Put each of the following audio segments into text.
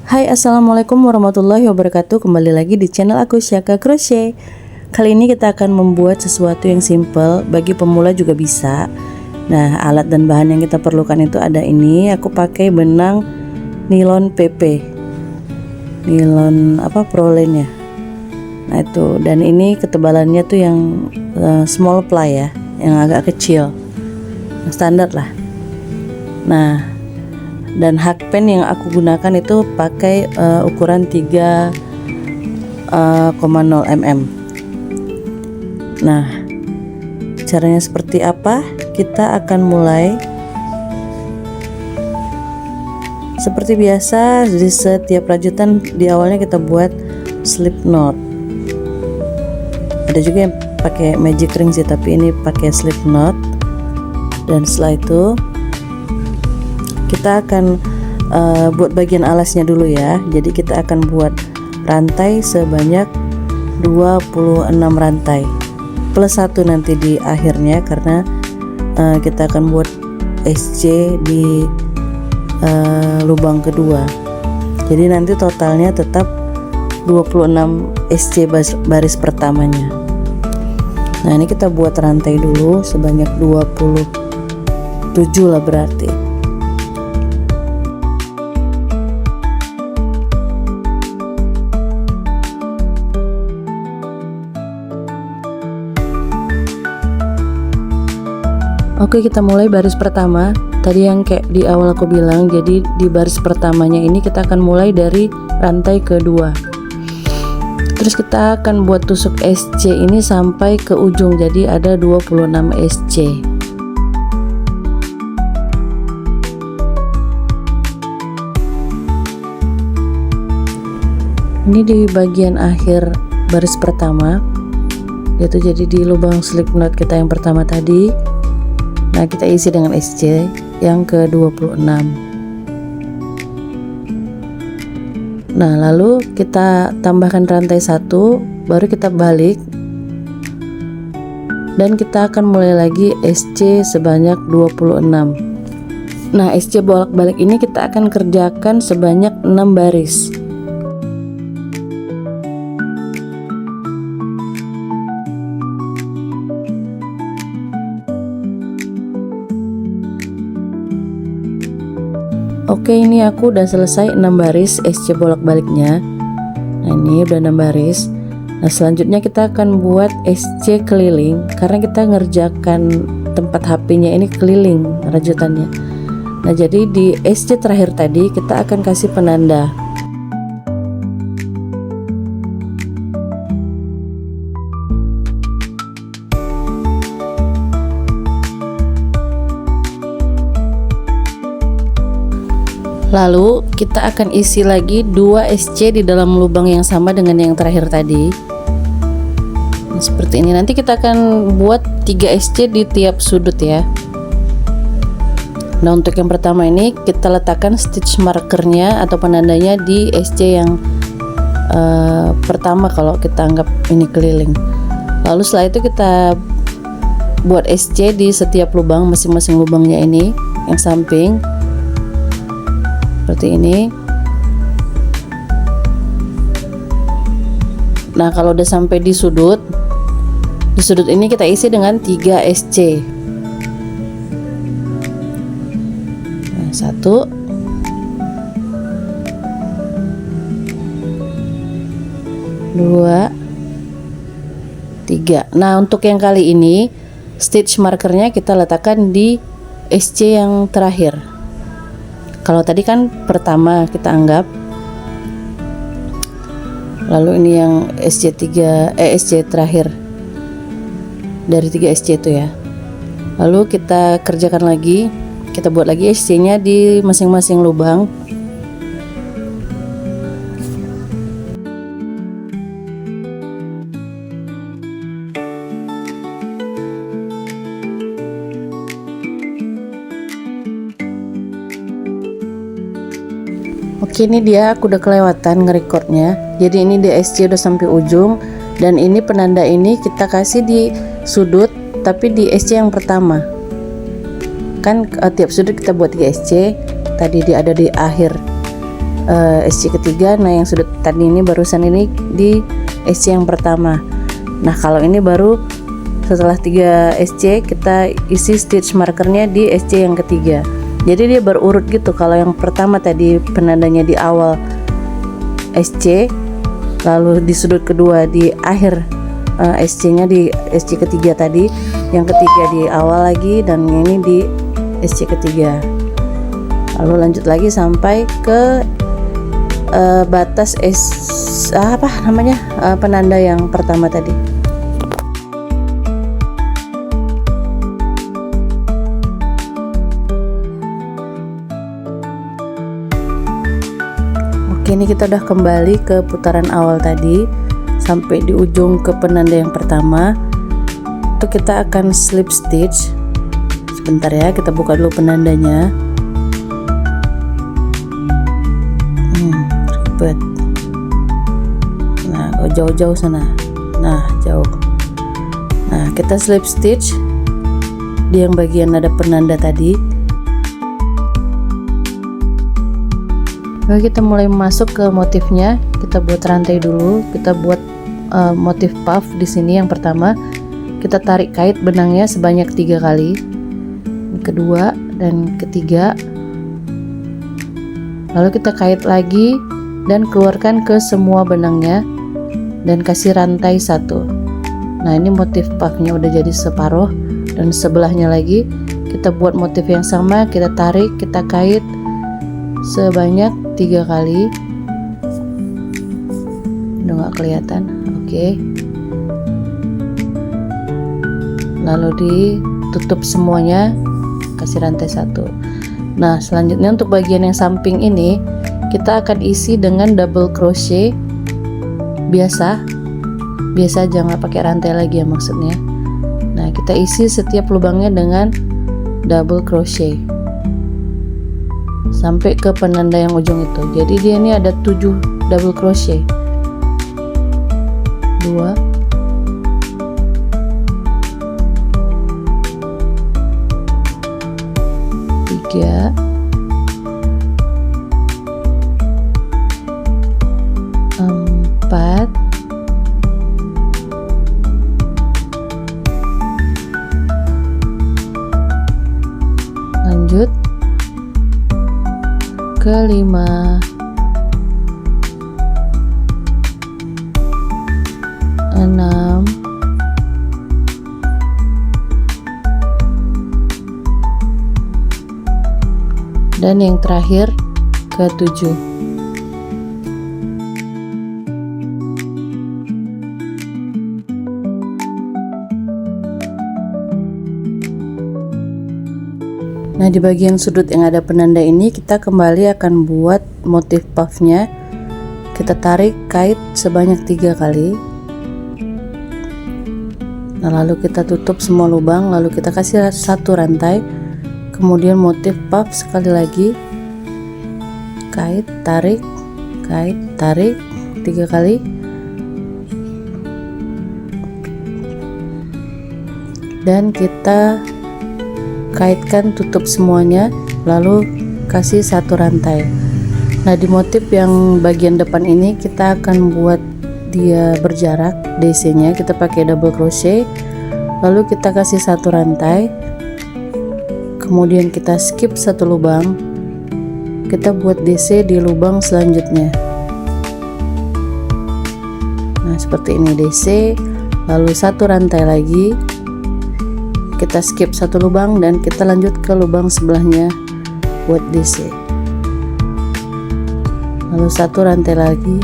Hai, assalamualaikum warahmatullahi wabarakatuh. Kembali lagi di channel aku, Syaka Crochet. Kali ini kita akan membuat sesuatu yang simple, bagi pemula juga bisa. Nah, alat dan bahan yang kita perlukan itu ada ini. Aku pakai benang nilon PP, nilon Proline ya. Nah itu, dan ini ketebalannya tuh yang small ply ya, yang agak kecil, yang standar lah. Nah, dan hakpen yang aku gunakan itu pakai ukuran 3,0 mm. Nah, caranya seperti apa? Kita akan mulai seperti biasa. Di setiap rajutan di awalnya kita buat slip knot. Ada juga yang pakai magic ring sih, tapi ini pakai slip knot. Dan setelah itu kita akan buat bagian alasnya dulu ya. Jadi kita akan buat rantai sebanyak 26 rantai plus 1 nanti di akhirnya, karena kita akan buat SC di lubang kedua. Jadi nanti totalnya tetap 26 SC baris pertamanya. Nah, ini kita buat rantai dulu sebanyak 27 lah berarti. Oke, kita mulai baris pertama. Tadi yang kayak di awal aku bilang, jadi di baris pertamanya ini kita akan mulai dari rantai kedua. Terus kita akan buat tusuk SC ini sampai ke ujung, jadi ada 26 SC. Ini di bagian akhir baris pertama, yaitu jadi di lubang slip knot kita yang pertama tadi. Nah, kita isi dengan SC yang ke-26. Nah, lalu kita tambahkan rantai 1, baru kita balik. Dan kita akan mulai lagi SC sebanyak 26. Nah, SC bolak-balik ini kita akan kerjakan sebanyak 6 baris. Oke, ini aku udah selesai 6 baris SC bolak-baliknya. Nah, ini udah 6 baris. Nah, selanjutnya kita akan buat SC keliling, karena kita ngerjakan tempat HP-nya ini keliling rajutannya. Nah, jadi di SC terakhir tadi kita akan kasih penanda. Lalu kita akan isi lagi 2 SC di dalam lubang yang sama dengan yang terakhir tadi. Nah, seperti ini. Nanti kita akan buat 3 SC di tiap sudut ya. Nah, untuk yang pertama ini kita letakkan stitch markernya atau penandanya di SC yang pertama kalau kita anggap ini keliling. Lalu setelah itu kita buat SC di setiap lubang, masing-masing lubangnya ini yang samping. Seperti ini. Nah, kalau udah sampai di sudut ini kita isi dengan 3 SC. Nah, 1, 2, 3. Nah, untuk yang kali ini stitch markernya kita letakkan di SC yang terakhir. Kalau tadi kan pertama kita anggap. Lalu ini yang SC terakhir dari 3 SC itu ya. Lalu kita kerjakan lagi, kita buat lagi SC-nya di masing-masing lubang. Oke, ini dia aku udah kelewatan ngerekordnya. Jadi ini di SC udah sampai ujung, dan ini penanda ini kita kasih di sudut tapi di SC yang pertama. Kan tiap sudut kita buat 3 SC, tadi dia ada di akhir SC ketiga. Nah yang sudut tadi ini barusan ini di SC yang pertama. Nah kalau ini baru setelah 3 SC kita isi stitch markernya di SC yang ketiga. Jadi dia berurut gitu. Kalau yang pertama tadi penandanya di awal SC, lalu di sudut kedua di akhir SC nya di SC ketiga tadi, yang ketiga di awal lagi, dan ini di SC ketiga. Lalu lanjut lagi sampai ke batas penanda yang pertama tadi. Oke, ini kita udah kembali ke putaran awal tadi sampai di ujung ke penanda yang pertama. Itu kita akan slip stitch. Sebentar ya, kita buka dulu penandanya. Ribet. Nah, jauh-jauh sana. Nah, jauh. Nah, kita slip stitch di yang bagian ada penanda tadi. Lalu kita mulai masuk ke motifnya. Kita buat rantai dulu. Kita buat motif puff di sini. Yang pertama, kita tarik kait benangnya sebanyak 3 kali. Yang kedua dan ketiga. Lalu kita kait lagi dan keluarkan ke semua benangnya dan kasih rantai 1. Nah, ini motif puffnya udah jadi separuh, dan sebelahnya lagi kita buat motif yang sama. Kita tarik, kita kait sebanyak 3 kali. Udah nggak kelihatan. Oke. Lalu ditutup semuanya, kasih rantai 1. Nah, selanjutnya untuk bagian yang samping ini kita akan isi dengan double crochet biasa jangan pakai rantai lagi ya maksudnya. Nah, kita isi setiap lubangnya dengan double crochet sampai ke penanda yang ujung itu. Jadi dia ini ada 7 double crochet. 2, 3, 4, 5, 6, 7, dan yang terakhir ke 7. Nah, di bagian sudut yang ada penanda ini kita kembali akan buat motif puffnya. Kita tarik kait sebanyak 3 kali. Nah, lalu kita tutup semua lubang, lalu kita kasih 1 rantai. Kemudian motif puff sekali lagi. Kait, tarik, 3 kali. Dan kita kaitkan, tutup semuanya, lalu kasih 1 rantai. Nah, di motif yang bagian depan ini kita akan buat dia berjarak DC nya. Kita pakai double crochet, lalu kita kasih 1 rantai, kemudian kita skip 1 lubang, kita buat DC di lubang selanjutnya. Nah, seperti ini DC, lalu 1 rantai lagi, kita skip 1 lubang dan kita lanjut ke lubang sebelahnya buat DC, lalu 1 rantai lagi,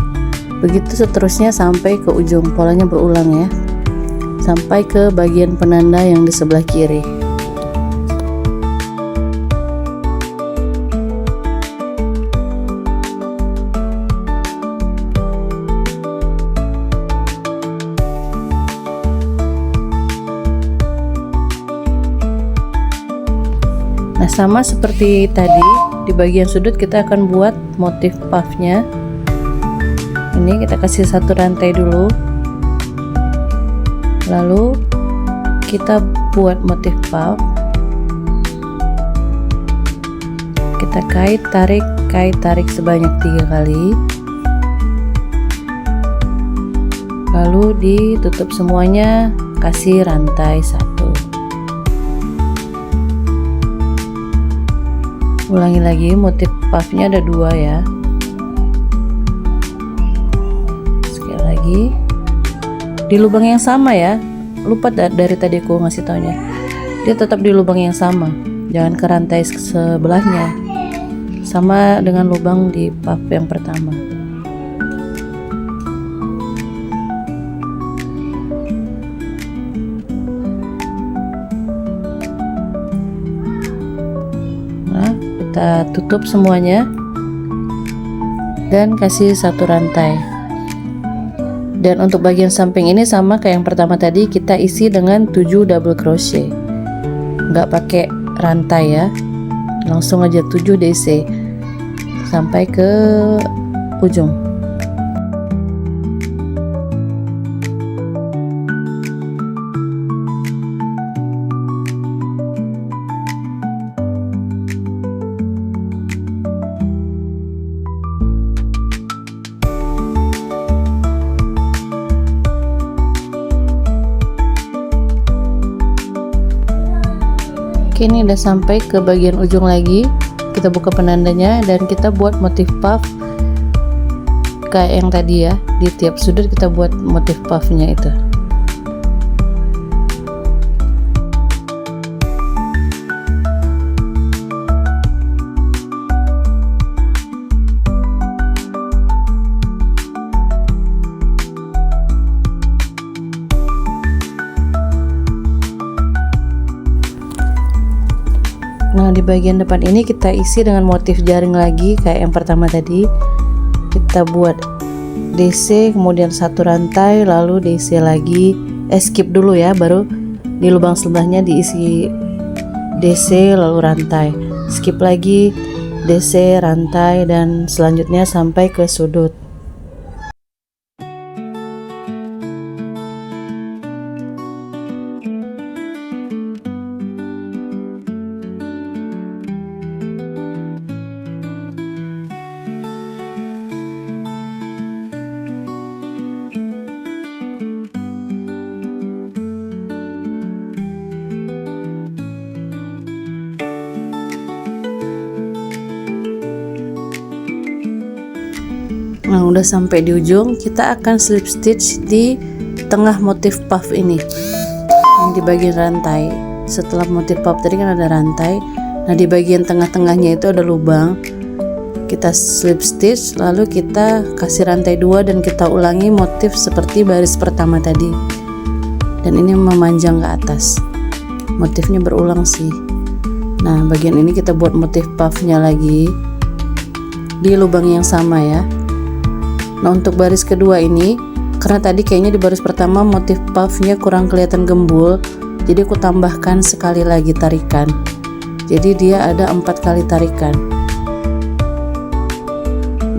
begitu seterusnya sampai ke ujung. Polanya berulang ya, sampai ke bagian penanda yang di sebelah kiri. Nah, sama seperti tadi, di bagian sudut kita akan buat motif puffnya. Ini kita kasih 1 rantai dulu, lalu kita buat motif puff. Kita kait, tarik, pakai tarik sebanyak 3 kali, lalu ditutup semuanya, kasih rantai 1. Ulangi lagi, motif puffnya ada 2 ya. Sekali lagi di lubang yang sama ya, lupa dari tadi aku ngasih taunya, dia tetap di lubang yang sama, jangan ke rantai sebelahnya, sama dengan lubang di puff yang pertama. Nah, kita tutup semuanya dan kasih 1 rantai. Dan untuk bagian samping ini sama kayak yang pertama tadi, kita isi dengan 7 double crochet, nggak pakai rantai ya, langsung aja 7 DC sampai ke ujung. Oke, ini udah sampai ke bagian ujung lagi. Kita buka penandanya dan kita buat motif puff kayak yang tadi ya. Di tiap sudut kita buat motif puffnya itu. Nah, di bagian depan ini kita isi dengan motif jaring lagi kayak yang pertama tadi. Kita buat DC, kemudian 1 rantai, lalu DC lagi, skip dulu ya, baru di lubang sebelahnya diisi DC lalu rantai, skip lagi DC, rantai, dan selanjutnya sampai ke sudut. Nah, udah sampai di ujung, kita akan slip stitch di tengah motif puff ini, yang di bagian rantai. Setelah motif puff tadi kan ada rantai, nah di bagian tengah-tengahnya itu ada lubang. Kita slip stitch, lalu kita kasih rantai 2 dan kita ulangi motif seperti baris pertama tadi. Dan ini memanjang ke atas, motifnya berulang sih. Nah, bagian ini kita buat motif puffnya lagi di lubang yang sama ya. Nah, untuk baris kedua ini, karena tadi kayaknya di baris pertama motif puffnya kurang kelihatan gembul, jadi aku tambahkan sekali lagi tarikan. Jadi dia ada 4 kali tarikan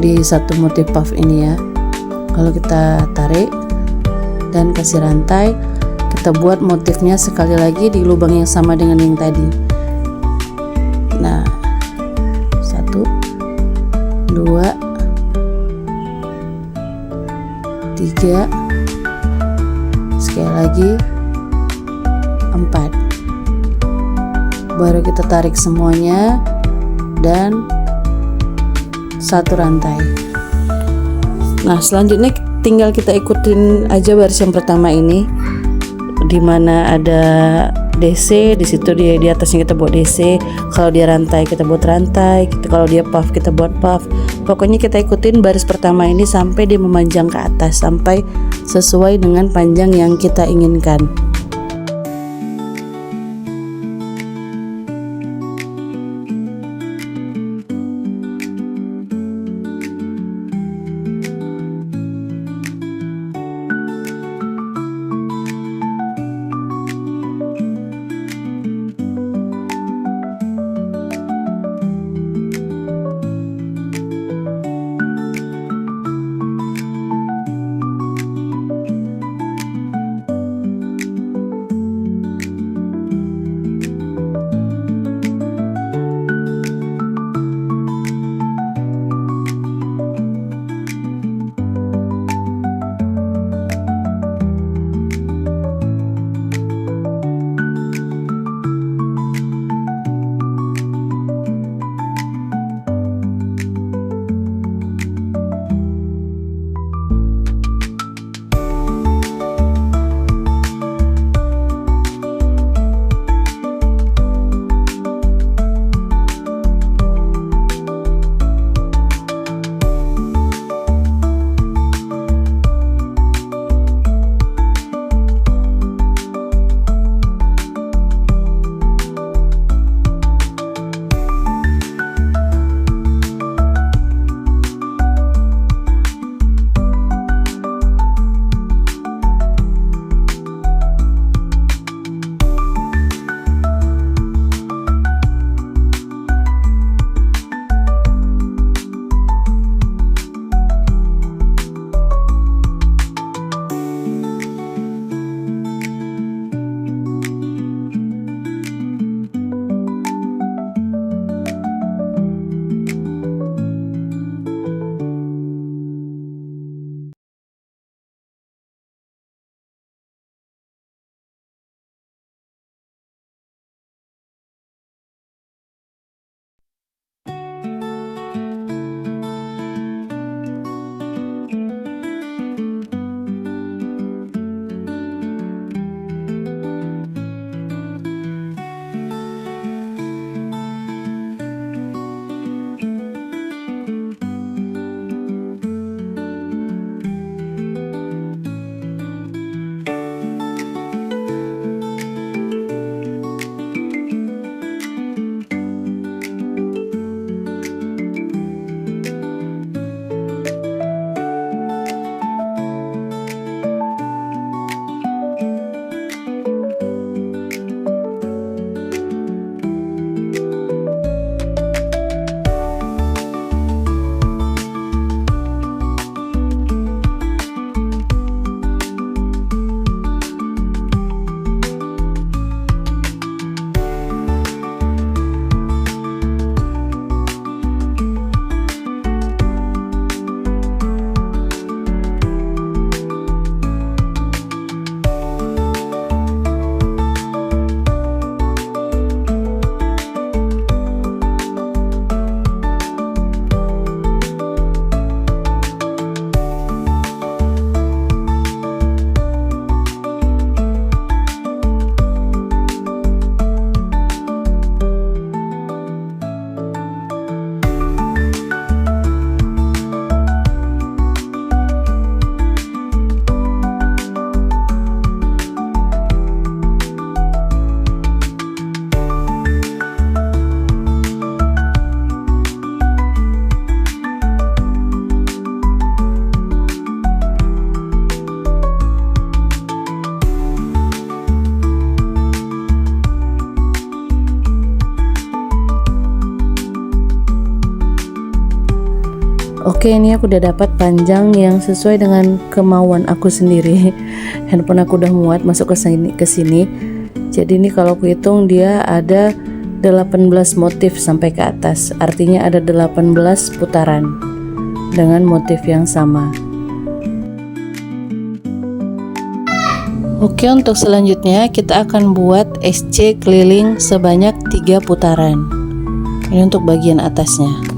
di satu motif puff ini ya. Kalau kita tarik dan kasih rantai, kita buat motifnya sekali lagi di lubang yang sama dengan yang tadi. Nah, 1, 2, 3, sekali lagi 4, baru kita tarik semuanya dan 1 rantai. Nah, selanjutnya tinggal kita ikutin aja baris yang pertama ini, dimana ada DC, di situ di atasnya kita buat DC. Kalau dia rantai kita buat rantai, kalau dia puff kita buat puff. Pokoknya kita ikutin baris pertama ini sampai dia memanjang ke atas, sampai sesuai dengan panjang yang kita inginkan. Oke, ini aku udah dapat panjang yang sesuai dengan kemauan aku sendiri. Handphone aku udah muat masuk ke sini. Jadi ini kalau aku hitung dia ada 18 motif sampai ke atas. Artinya ada 18 putaran dengan motif yang sama. Oke, untuk selanjutnya kita akan buat SC keliling sebanyak 3 putaran. Ini untuk bagian atasnya.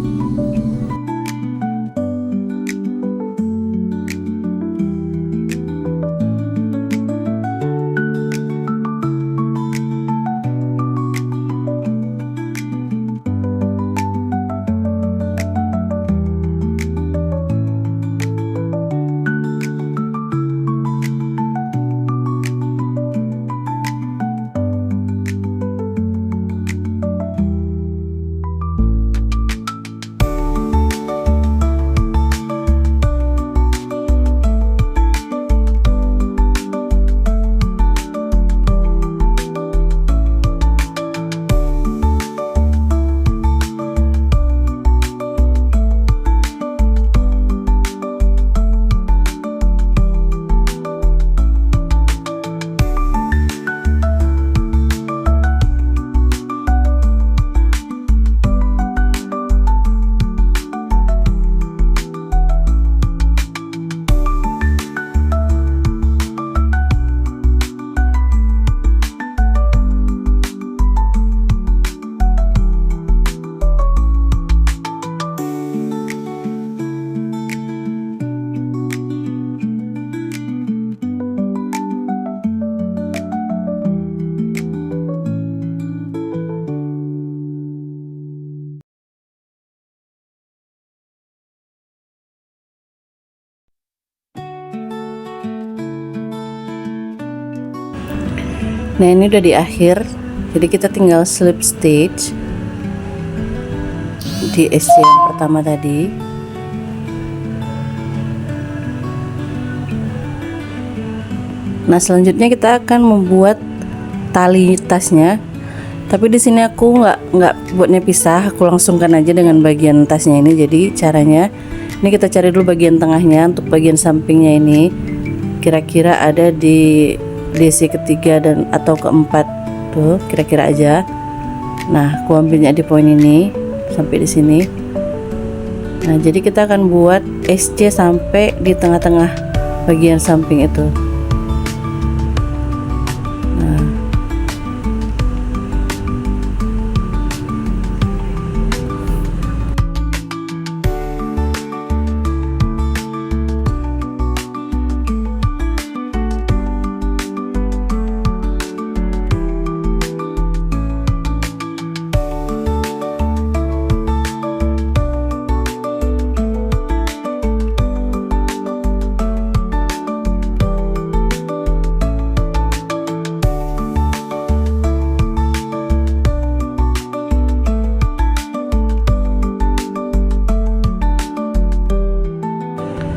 Nah, ini udah di akhir, jadi kita tinggal slip stitch di SC yang pertama tadi. Nah, selanjutnya kita akan membuat tali tasnya, tapi di sini aku nggak buatnya pisah, aku langsungkan aja dengan bagian tasnya ini. Jadi caranya ini kita cari dulu bagian tengahnya. Untuk bagian sampingnya ini kira-kira ada di DC ketiga dan atau keempat tuh, kira-kira aja. Nah, aku ambilnya di poin ini sampai di sini. Nah, jadi kita akan buat SC sampai di tengah-tengah bagian samping itu.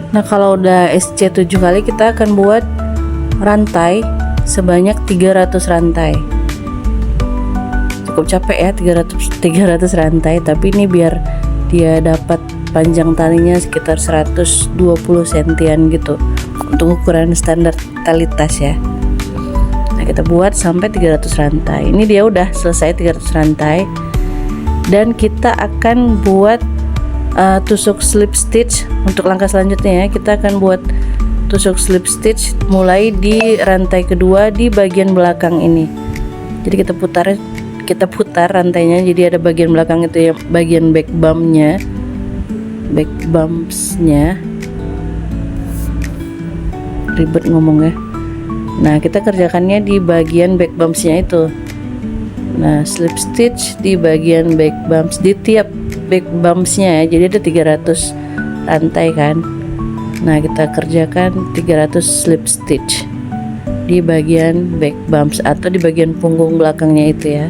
Nah, kalau udah SC 7 kali kita akan buat rantai sebanyak 300 rantai. Cukup capek ya 300 rantai, tapi ini biar dia dapat panjang talinya sekitar 120 sentian gitu untuk ukuran standar tali tas ya. Nah, kita buat sampai 300 rantai. Ini dia udah selesai 300 rantai. Dan kita akan buat tusuk slip stitch. Untuk langkah selanjutnya ya, kita akan buat tusuk slip stitch mulai di rantai kedua di bagian belakang ini. Jadi kita putar rantainya, jadi ada bagian belakang itu ya, bagian back bumpsnya, ribet ngomongnya. Nah, kita kerjakannya di bagian back bumpsnya itu. Nah, slip stitch di bagian back bumps, di tiap back bumpsnya ya, jadi ada 300 rantai kan. Nah, kita kerjakan 300 slip stitch di bagian back bumps atau di bagian punggung belakangnya itu ya.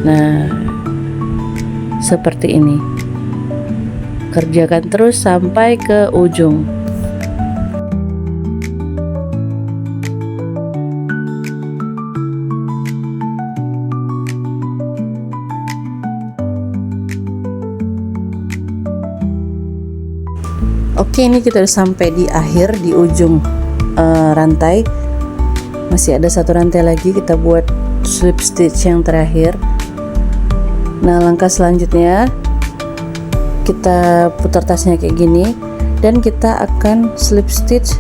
Nah, seperti ini. Kerjakan terus sampai ke ujung. Oke, ini kita udah sampai di akhir, di ujung rantai. Masih ada satu rantai lagi, kita buat slip stitch yang terakhir. Nah, langkah selanjutnya kita putar tasnya kayak gini, dan kita akan slip stitch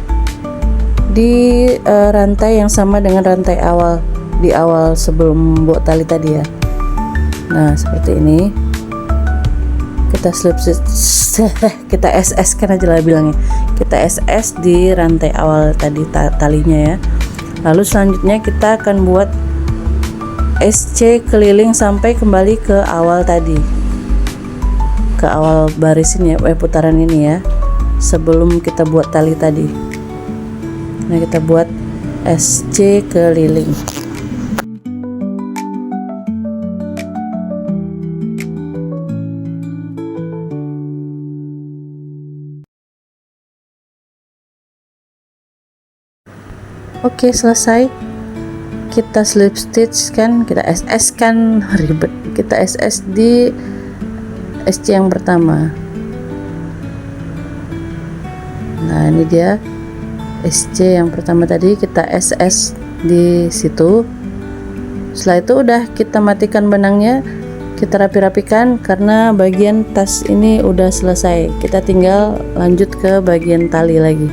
di rantai yang sama dengan rantai awal, di awal sebelum buat tali tadi ya. Nah, seperti ini. Kita slip stitch, kita SS kan aja lah bilangnya. Kita SS di rantai awal tadi talinya ya. Lalu selanjutnya kita akan buat SC keliling sampai kembali ke awal tadi, ke awal baris ini ya, putaran ini ya, sebelum kita buat tali tadi. Nah, kita buat SC keliling. Oke, selesai. Kita slip stitch kan, kita SS kan, ribet. Kita SS di SC yang pertama. Nah, ini dia SC yang pertama tadi, kita SS di situ. Setelah itu udah kita matikan benangnya, kita rapi-rapikan karena bagian tas ini udah selesai. Kita tinggal lanjut ke bagian tali lagi.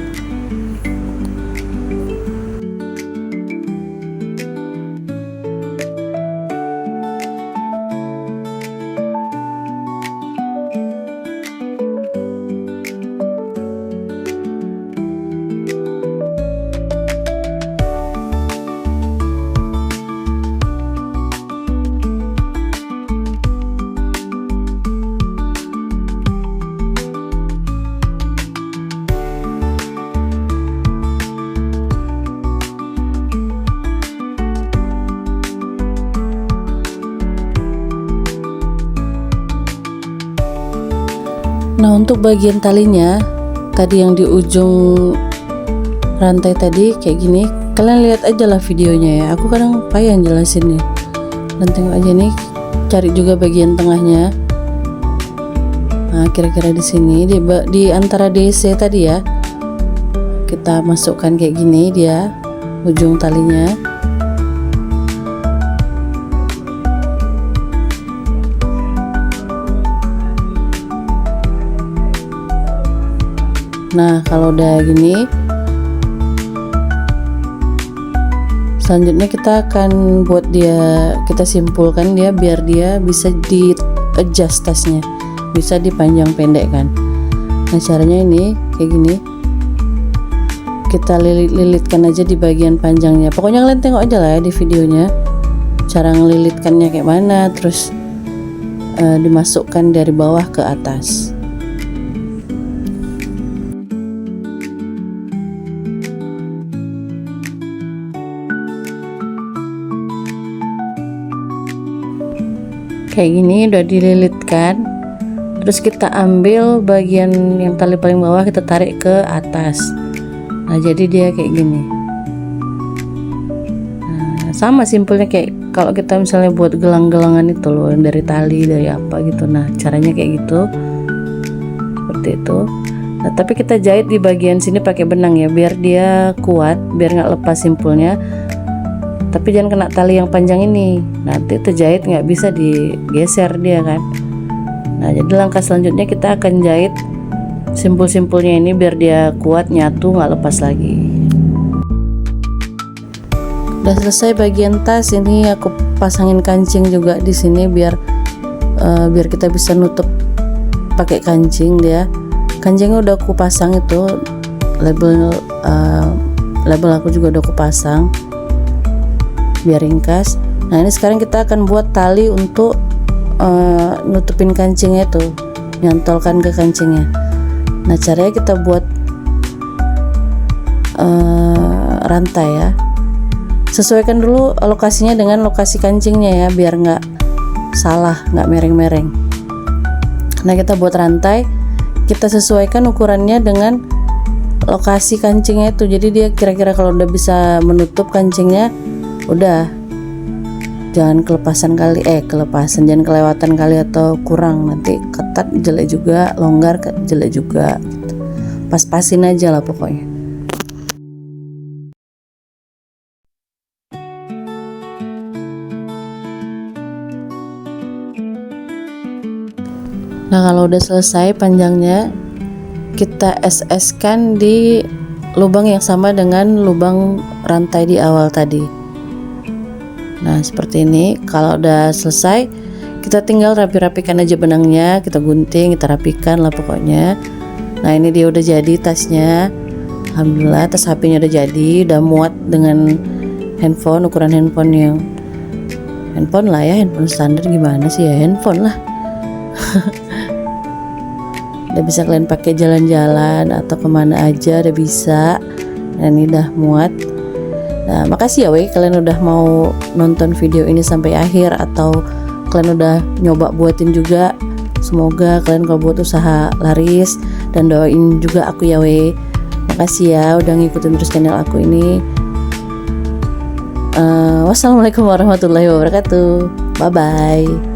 Nah, untuk bagian talinya tadi yang di ujung rantai tadi kayak gini, kalian lihat aja lah videonya ya. Aku kadang payah jelasinnya. Dan tengok aja nih, cari juga bagian tengahnya. Nah, kira-kira di sini di antara DC tadi ya. Kita masukkan kayak gini dia ujung talinya. Nah, kalau udah gini, selanjutnya kita akan buat dia, kita simpulkan dia biar dia bisa di adjust tasnya, bisa dipanjang pendekkan. Nah, caranya ini kayak gini, kita lilit-lilitkan aja di bagian panjangnya. Pokoknya kalian tengok aja lah ya di videonya cara ngelilitkannya kayak mana, terus dimasukkan dari bawah ke atas. Kayak gini udah dililitkan, terus kita ambil bagian yang tali paling bawah, kita tarik ke atas. Nah, jadi dia kayak gini. Nah, sama simpelnya kayak kalau kita misalnya buat gelang-gelangan itu loh, dari tali, dari apa gitu. Nah, caranya kayak gitu, seperti itu. Nah, tapi kita jahit di bagian sini pakai benang ya, biar dia kuat, biar nggak lepas simpulnya. Tapi jangan kena tali yang panjang ini, nanti terjahit nggak bisa digeser dia kan. Nah, jadi langkah selanjutnya kita akan jahit simpul-simpulnya ini biar dia kuat, nyatu, nggak lepas lagi. Udah selesai bagian tas ini, aku pasangin kancing juga di sini biar kita bisa nutup pakai kancing dia. Kancingnya udah aku pasang itu, label aku juga udah aku pasang biar ringkas. Nah, ini sekarang kita akan buat tali untuk nutupin kancingnya itu, nyantolkan ke kancingnya. Nah, caranya kita buat rantai ya. Sesuaikan dulu lokasinya dengan lokasi kancingnya ya, biar nggak salah, nggak mereng-mereng. Nah, kita buat rantai, kita sesuaikan ukurannya dengan lokasi kancingnya itu. Jadi dia kira-kira kalau udah bisa menutup kancingnya, udah, jangan kelepasan jangan kelewatan kali atau kurang, nanti ketat jelek juga, longgar jelek juga gitu. pas-pasin aja lah pokoknya. Nah, kalau udah selesai panjangnya, kita SS-kan di lubang yang sama dengan lubang rantai di awal tadi. Nah, seperti ini. Kalau udah selesai, kita tinggal rapi-rapikan aja benangnya, kita gunting, kita rapikan lah pokoknya. Nah, ini dia udah jadi tasnya. Alhamdulillah, tas HP-nya udah jadi, udah muat dengan handphone, ukuran handphone yang handphone lah ya, handphone standar gimana sih ya, handphone lah. Udah bisa kalian pakai jalan-jalan atau kemana aja udah bisa. Nah, ini udah muat. Nah, makasih ya weh kalian udah mau nonton video ini sampai akhir, atau kalian udah nyoba buatin juga. Semoga kalian kalau buat usaha laris, dan doain juga aku ya weh. Makasih ya udah ngikutin terus channel aku ini. Wassalamualaikum warahmatullahi wabarakatuh. Bye bye.